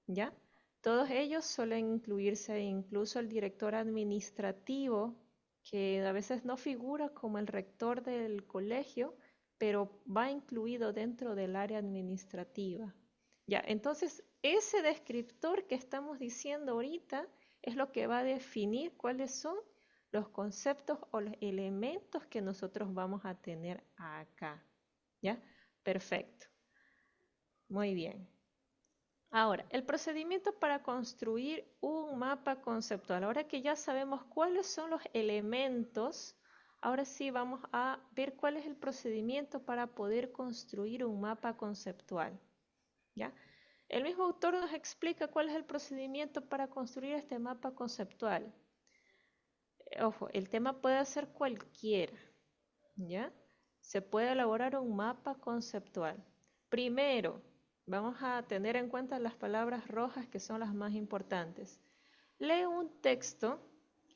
¿ya? Todos ellos suelen incluirse incluso el director administrativo, que a veces no figura como el rector del colegio, pero va incluido dentro del área administrativa. Ya, entonces ese descriptor que estamos diciendo ahorita es lo que va a definir cuáles son los conceptos o los elementos que nosotros vamos a tener acá. ¿Ya? Perfecto. Muy bien. Ahora, el procedimiento para construir un mapa conceptual. Ahora que ya sabemos cuáles son los elementos, ahora sí vamos a ver cuál es el procedimiento para poder construir un mapa conceptual. ¿Ya? El mismo autor nos explica cuál es el procedimiento para construir este mapa conceptual. Ojo, el tema puede ser cualquiera, ¿ya? Se puede elaborar un mapa conceptual. Primero, vamos a tener en cuenta las palabras rojas que son las más importantes. Lee un texto,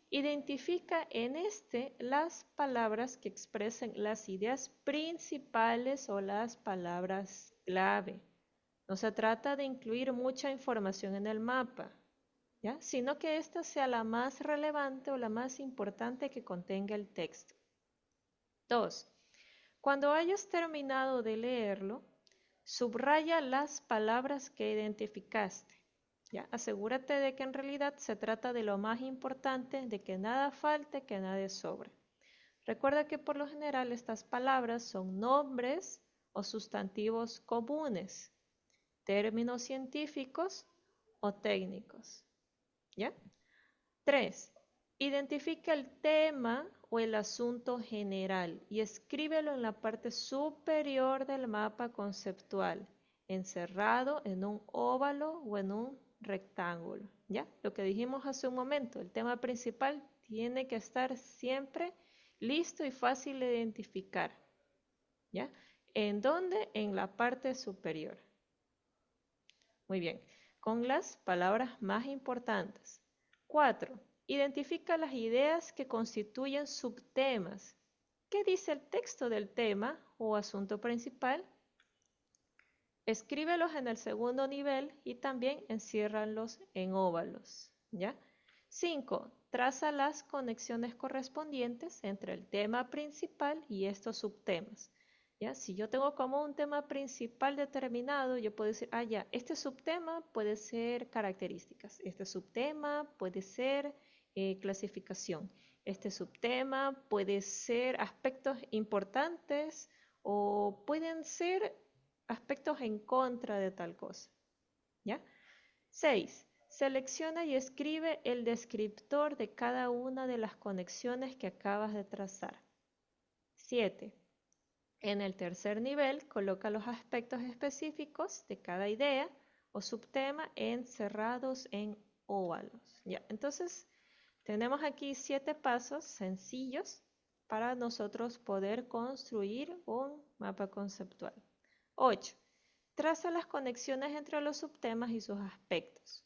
identifica en este las palabras que expresen las ideas principales o las palabras clave. No se trata de incluir mucha información en el mapa, ¿ya? Sino que esta sea la más relevante o la más importante que contenga el texto. 2. Cuando hayas terminado de leerlo, subraya las palabras que identificaste. ¿Ya? Asegúrate de que en realidad se trata de lo más importante, de que nada falte, que nada sobre. Recuerda que por lo general estas palabras son nombres o sustantivos comunes, términos científicos o técnicos. ¿Ya? 3. Identifica el tema o el asunto general y escríbelo en la parte superior del mapa conceptual, encerrado en un óvalo o en un rectángulo. ¿Ya? Lo que dijimos hace un momento, el tema principal tiene que estar siempre listo y fácil de identificar. ¿Ya? ¿En dónde? En la parte superior. Muy bien, con las palabras más importantes. 4. Identifica las ideas que constituyen subtemas. ¿Qué dice el texto del tema o asunto principal? Escríbelos en el segundo nivel y también enciérralos en óvalos. ¿Ya? 5. Traza las conexiones correspondientes entre el tema principal y estos subtemas. ¿Ya? Si yo tengo como un tema principal determinado, yo puedo decir, ya, este subtema puede ser características, este subtema puede ser clasificación, este subtema puede ser aspectos importantes o pueden ser aspectos en contra de tal cosa. ¿Ya? 6. Selecciona y escribe el descriptor de cada una de las conexiones que acabas de trazar. 7. En el tercer nivel, coloca los aspectos específicos de cada idea o subtema encerrados en óvalos. Ya, entonces, tenemos aquí 7 pasos sencillos para nosotros poder construir un mapa conceptual. 8. Traza las conexiones entre los subtemas y sus aspectos.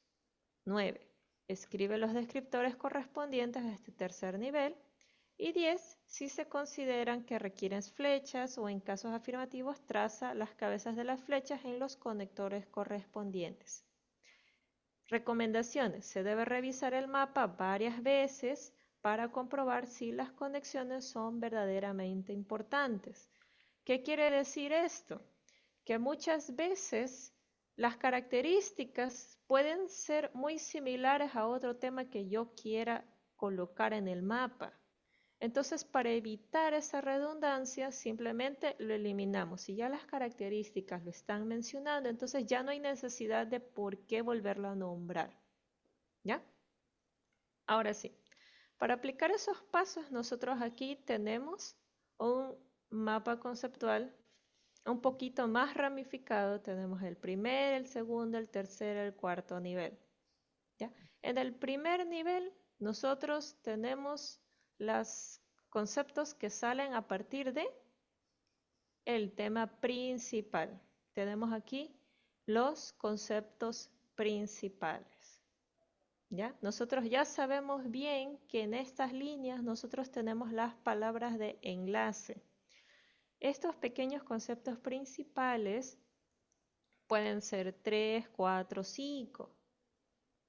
9. Escribe los descriptores correspondientes a este tercer nivel. Y 10, si se consideran que requieren flechas o en casos afirmativos, traza las cabezas de las flechas en los conectores correspondientes. Recomendaciones. Se debe revisar el mapa varias veces para comprobar si las conexiones son verdaderamente importantes. ¿Qué quiere decir esto? Que muchas veces las características pueden ser muy similares a otro tema que yo quiera colocar en el mapa. Entonces, para evitar esa redundancia, simplemente lo eliminamos. Si ya las características lo están mencionando, entonces ya no hay necesidad de por qué volverlo a nombrar. ¿Ya? Ahora sí, para aplicar esos pasos, nosotros aquí tenemos un mapa conceptual un poquito más ramificado. Tenemos el primer, el segundo, el tercer, el cuarto nivel. ¿Ya? En el primer nivel nosotros tenemos los conceptos que salen a partir de el tema principal. Tenemos aquí los conceptos principales. ¿Ya? Nosotros ya sabemos bien que en estas líneas nosotros tenemos las palabras de enlace. Estos pequeños conceptos principales pueden ser 3, 4, 5.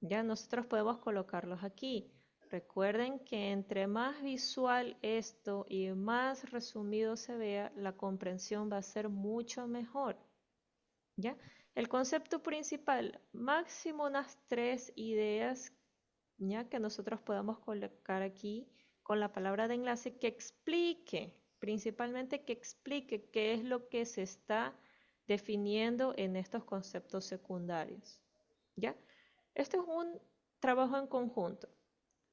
Ya nosotros podemos colocarlos aquí. Recuerden que entre más visual esto y más resumido se vea, la comprensión va a ser mucho mejor. ¿Ya? El concepto principal, máximo unas 3 ideas, ¿ya? Que nosotros podamos colocar aquí con la palabra de enlace que explique, principalmente que explique qué es lo que se está definiendo en estos conceptos secundarios. ¿Ya? Esto es un trabajo en conjunto.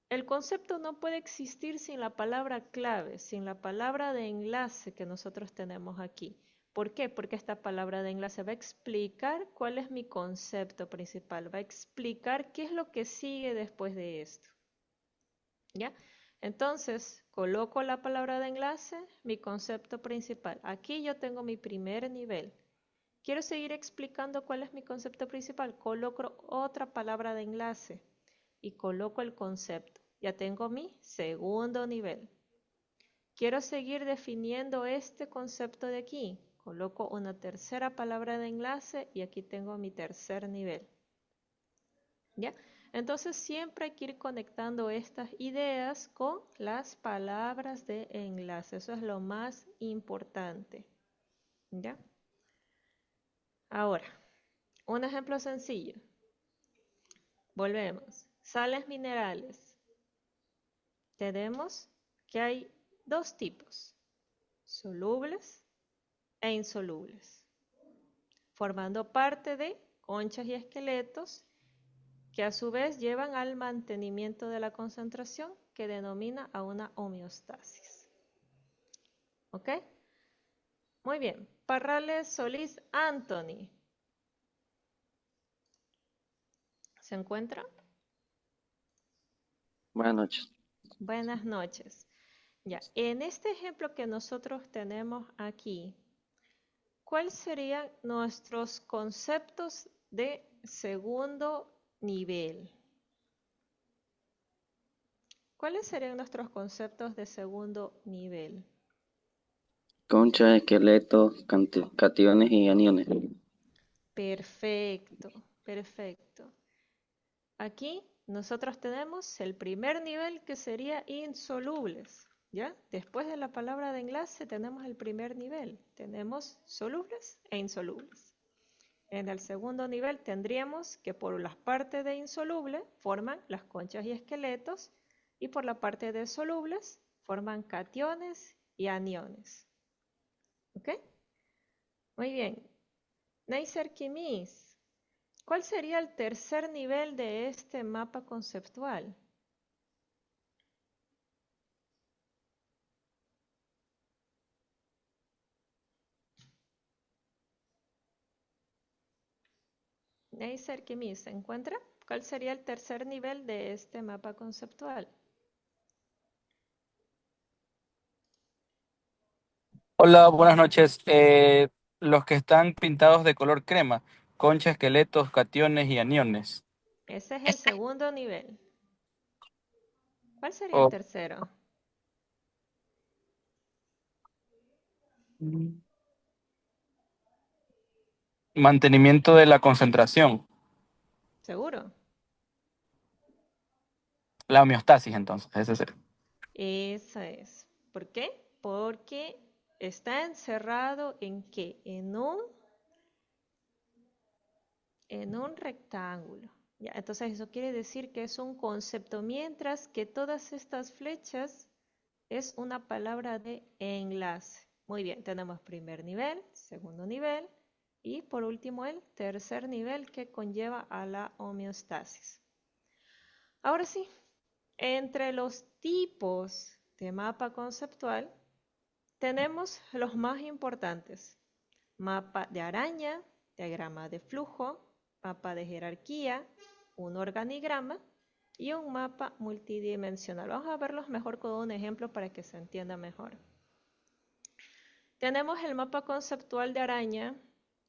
El concepto no puede existir sin la palabra clave, sin la palabra de enlace que nosotros tenemos aquí. ¿Por qué? Porque esta palabra de enlace va a explicar cuál es mi concepto principal, va a explicar qué es lo que sigue después de esto. ¿Ya? Entonces, coloco la palabra de enlace, mi concepto principal. Aquí yo tengo mi primer nivel. Quiero seguir explicando cuál es mi concepto principal. Coloco otra palabra de enlace y coloco el concepto. Ya tengo mi segundo nivel. Quiero seguir definiendo este concepto de aquí. Coloco una tercera palabra de enlace y aquí tengo mi tercer nivel. ¿Ya? Entonces siempre hay que ir conectando estas ideas con las palabras de enlace. Eso es lo más importante. ¿Ya? Ahora, un ejemplo sencillo. Volvemos. Sales minerales. Tenemos que hay dos tipos, solubles e insolubles, formando parte de conchas y esqueletos que a su vez llevan al mantenimiento de la concentración que denomina a una homeostasis. ¿Ok? Muy bien. Parrales Solís Anthony. ¿Se encuentra? Buenas noches. Buenas noches. Ya, en este ejemplo que nosotros tenemos aquí, ¿cuáles serían nuestros conceptos de segundo nivel? ¿Cuáles serían nuestros conceptos de segundo nivel? Conchas, esqueletos, cationes y aniones. Perfecto, perfecto. Aquí nosotros tenemos el primer nivel que sería insolubles, ¿ya? Después de la palabra de enlace tenemos el primer nivel. Tenemos solubles e insolubles. En el segundo nivel tendríamos que por las partes de insoluble forman las conchas y esqueletos y por la parte de solubles forman cationes y aniones. ¿Ok? Muy bien. Neisser Kimis, ¿cuál sería el tercer nivel de este mapa conceptual? Neisser Kimis, ¿se encuentra? ¿Cuál sería el tercer nivel de este mapa conceptual? Hola, buenas noches. Los que están pintados de color crema, concha, esqueletos, cationes y aniones. Ese es el segundo nivel. ¿Cuál sería el O tercero? mantenimiento de la concentración, ¿Seguro? la homeostasis entonces, ese sería. Esa es. ¿Por qué? Porque está encerrado ¿en qué? En un rectángulo. Ya, entonces eso quiere decir que es un concepto, mientras que todas estas flechas es una palabra de enlace. Muy bien, tenemos primer nivel, segundo nivel y por último el tercer nivel que conlleva a la homeostasis. Ahora sí, entre los tipos de mapa conceptual tenemos los más importantes. Mapa de araña, diagrama de flujo, mapa de jerarquía, un organigrama y un mapa multidimensional. Vamos a verlos mejor con un ejemplo para que se entienda mejor. Tenemos el mapa conceptual de araña.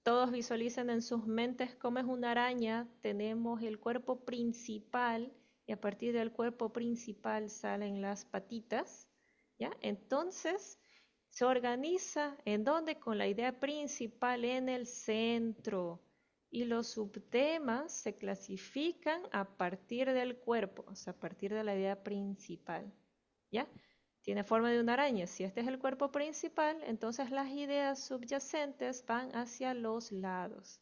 Todos visualicen en sus mentes cómo es una araña. Tenemos el cuerpo principal y a partir del cuerpo principal salen las patitas, ¿ya? Entonces se organiza en donde con la idea principal en el centro y los subtemas se clasifican a partir del cuerpo, o sea, a partir de la idea principal, ¿ya? Tiene forma de una araña. Si este es el cuerpo principal, entonces las ideas subyacentes van hacia los lados.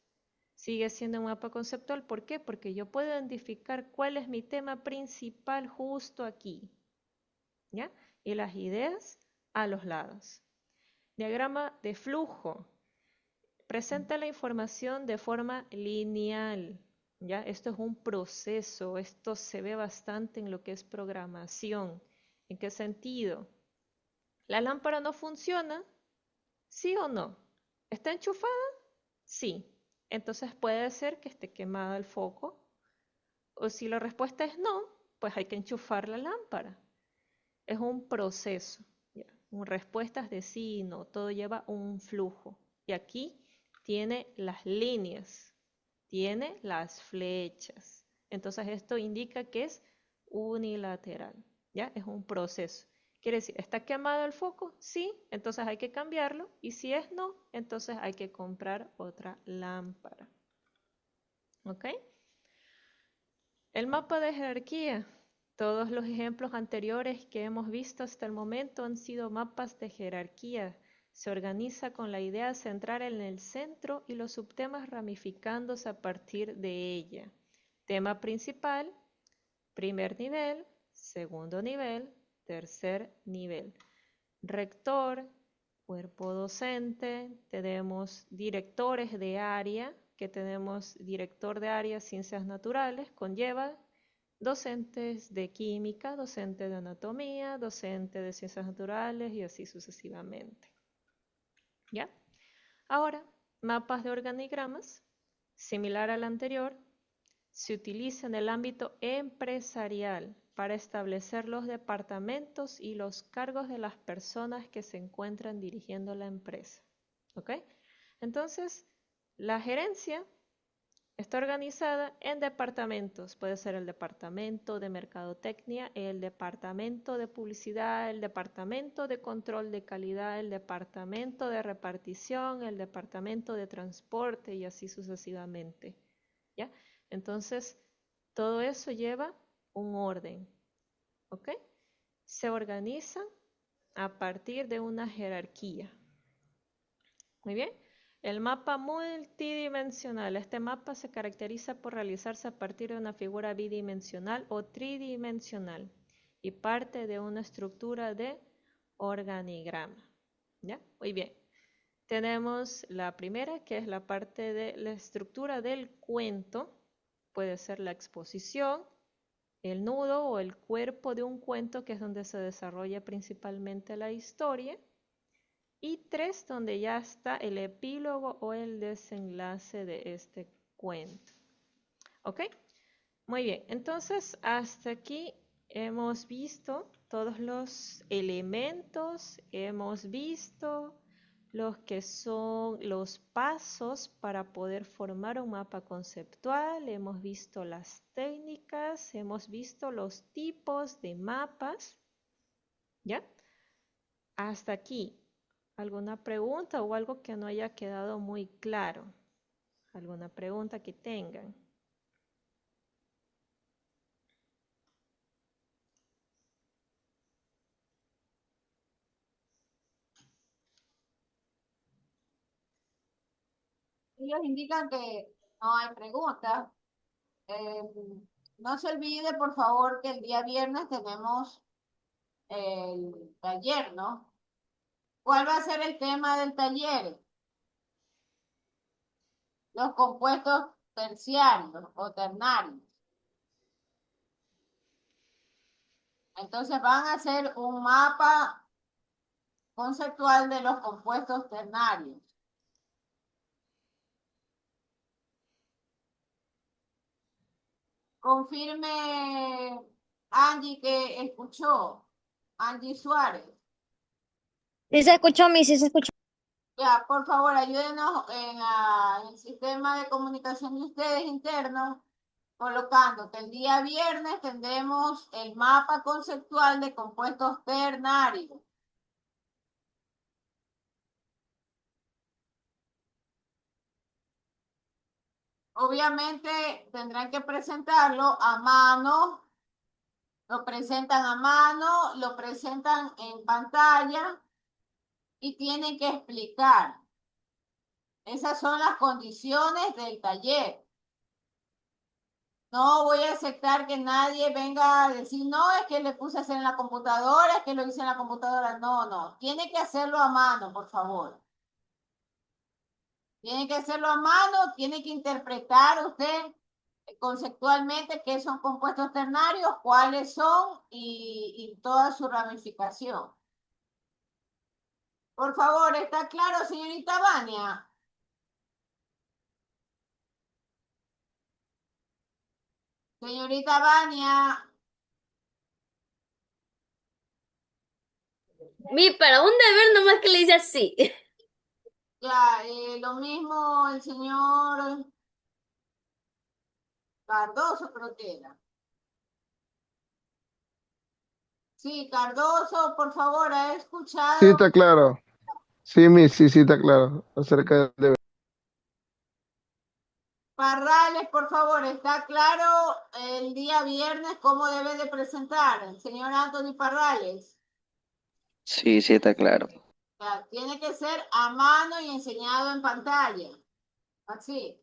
Sigue siendo un mapa conceptual. ¿Por qué? Porque yo puedo identificar cuál es mi tema principal justo aquí, ¿ya? Y las ideas a los lados. Diagrama de flujo. Presenta la información de forma lineal, ¿ya? Esto es un proceso. Esto se ve bastante en lo que es programación. ¿En qué sentido? ¿La lámpara no funciona? ¿Sí o no? ¿Está enchufada? Sí. Entonces puede ser que esté quemada el foco. O si la respuesta es no, pues hay que enchufar la lámpara. Es un proceso, ¿ya? Respuestas de sí y no. Todo lleva un flujo. Y aquí tiene las líneas, tiene las flechas. Entonces esto indica que es unilateral, ¿ya? Es un proceso. Quiere decir, ¿está quemado el foco? Sí, entonces hay que cambiarlo. Y si es no, entonces hay que comprar otra lámpara. ¿Ok? El mapa de jerarquía. Todos los ejemplos anteriores que hemos visto hasta el momento han sido mapas de jerarquía. Se organiza con la idea central en el centro y los subtemas ramificándose a partir de ella. Tema principal, primer nivel, segundo nivel, tercer nivel. Rector, cuerpo docente, tenemos directores de área, que tenemos director de área ciencias naturales, conlleva docentes de química, docente de anatomía, docente de ciencias naturales y así sucesivamente. ¿Ya? Ahora, mapas de organigramas, similar al anterior, se utiliza en el ámbito empresarial para establecer los departamentos y los cargos de las personas que se encuentran dirigiendo la empresa. ¿Ok? Entonces, la gerencia está organizada en departamentos. Puede ser el departamento de mercadotecnia, el departamento de publicidad, el departamento de control de calidad, el departamento de repartición, el departamento de transporte y así sucesivamente. ¿Ya? Entonces, todo eso lleva un orden. ¿Ok? Se organizan a partir de una jerarquía. Muy bien. El mapa multidimensional. Este mapa se caracteriza por realizarse a partir de una figura bidimensional o tridimensional y parte de una estructura de organigrama. ¿Ya? Muy bien. Tenemos la primera, que es la parte de la estructura del cuento. Puede ser la exposición, el nudo o el cuerpo de un cuento, que es donde se desarrolla principalmente la historia. Y 3, donde ya está el epílogo o el desenlace de este cuento. ¿Ok? Muy bien, entonces hasta aquí hemos visto todos los elementos, hemos visto los que son los pasos para poder formar un mapa conceptual, hemos visto las técnicas, hemos visto los tipos de mapas, ¿ya? Hasta aquí. ¿Alguna pregunta o algo que no haya quedado muy claro? ¿Alguna pregunta que tengan? Ellos indican que no hay preguntas. Eh, no se olvide, por favor, que el día viernes tenemos el taller, ¿no? ¿Cuál va a ser el tema del taller? Los compuestos terciarios o ternarios. Entonces van a hacer un mapa conceptual de los compuestos ternarios. Confirme Angie que escuchó. Angie Suárez. Sí se escuchó, mi, sí se escuchó. Ya, por favor, ayúdenos en el sistema de comunicación de ustedes interno, colocando que el día viernes tendremos el mapa conceptual de compuestos ternarios. Obviamente tendrán que presentarlo a mano, lo presentan a mano, lo presentan en pantalla y tienen que explicar. Esas son las condiciones del taller. No voy a aceptar que nadie venga a decir, no, es que le puse a hacer en la computadora, es que lo hice en la computadora. No, no. Tiene que hacerlo a mano, por favor. Tiene que hacerlo a mano, tiene que interpretar usted conceptualmente qué son compuestos ternarios, cuáles son y toda su ramificación. Por favor, ¿está claro, señorita Vania? Señorita Vania, Para un deber nomás que le dice así. ya, lo mismo el señor Cardoso, creo que era. Sí, Cardoso, por favor, ¿ha Sí, escuchado? está claro. Sí, sí, está claro. Acerca del deber. Parrales, por favor, ¿está claro el día viernes cómo debe de presentar, señor Anthony Parrales? Sí, sí, está claro. Ya, tiene que ser a mano y enseñado en pantalla, así.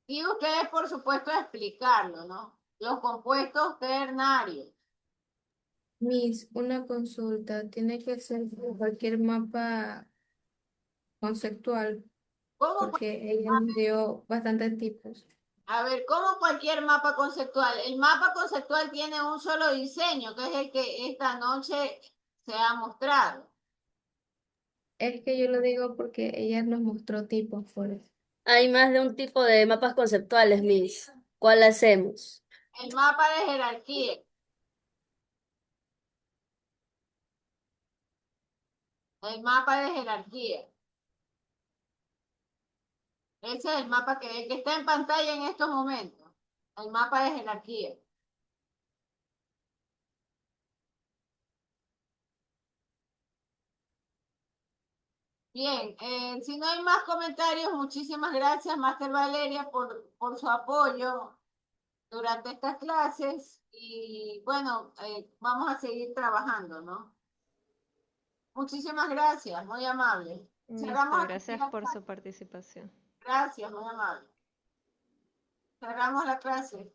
Y ustedes, por supuesto, explicarlo, ¿no? Los compuestos ternarios. Miss, una consulta, tiene que ser cualquier mapa conceptual, ¿Cómo? porque ella me dio bastantes tipos. A ver, como cualquier mapa conceptual. El mapa conceptual tiene un solo diseño, que es el que esta noche se ha mostrado. Es que yo lo digo porque ella nos mostró tipos por eso. Hay más de un tipo de mapas conceptuales, Miss. ¿Cuál hacemos? El mapa de jerarquía. El mapa de jerarquía. Ese es el mapa que está en pantalla en estos momentos. El mapa de jerarquía. Bien, si no hay más comentarios, muchísimas gracias, Master Valeria, por su apoyo durante estas clases. Y bueno, vamos a seguir trabajando, ¿no? Muchísimas gracias, muy amable. Cerramos Listo, aquí gracias la por clase. su participación. Gracias, muy amable. Cerramos la clase.